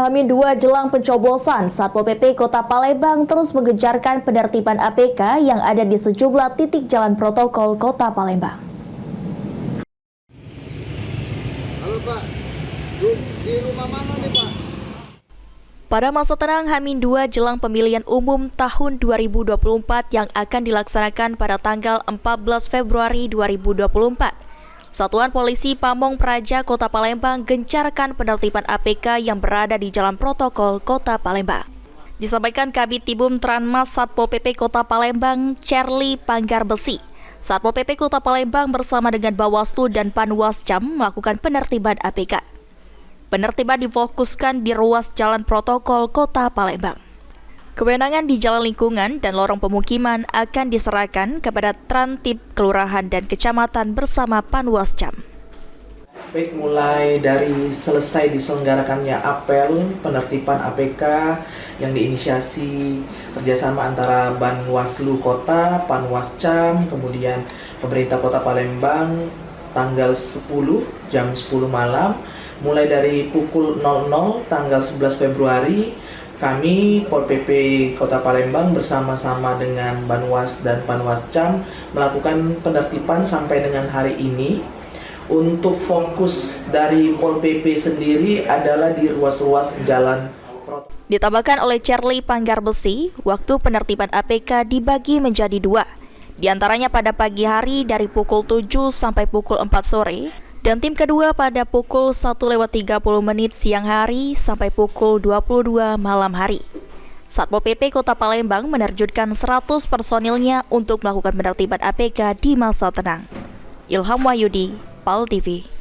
H-2 jelang pencoblosan, Satpol PP Kota Palembang terus mengejarkan penertiban APK yang ada di sejumlah titik jalan protokol Kota Palembang. Halo Pak, di rumah mana nih Pak? Pada masa tenang H-2 jelang pemilihan umum tahun 2024 yang akan dilaksanakan pada tanggal 14 Februari 2024, Satuan Polisi Pamong Praja Kota Palembang gencarkan penertiban APK yang berada di jalan protokol Kota Palembang. Disampaikan Kabid Tibum Tranmas Satpol PP Kota Palembang, Charlie Panggarbesi. Satpol PP Kota Palembang bersama dengan Bawaslu dan Panwascam melakukan penertiban APK. Penertiban difokuskan di ruas jalan protokol Kota Palembang. Kewenangan di jalan lingkungan dan lorong pemukiman akan diserahkan kepada Trantib Kelurahan dan Kecamatan bersama Panwascam. Baik, mulai dari selesai diselenggarakannya apel penertiban APK yang diinisiasi kerjasama antara Banwaslu Kota, Panwascam, kemudian pemerintah Kota Palembang tanggal 10 jam 10 malam, mulai dari pukul 00 tanggal 11 Februari, kami Pol PP Kota Palembang bersama-sama dengan Banwas dan Panwascam melakukan penertiban sampai dengan hari ini. Untuk fokus dari Pol PP sendiri adalah di ruas-ruas jalan. Ditambahkan oleh Charlie Panggarbesi, waktu penertiban APK dibagi menjadi 2. Di antaranya pada pagi hari dari pukul 7 sampai pukul 4 sore, dan tim kedua pada pukul 1:30 siang hari sampai pukul 22 malam hari. Satpol PP Kota Palembang menerjunkan 100 personilnya untuk melakukan penertiban APK di masa tenang. Ilham Wahyudi, PAL TV.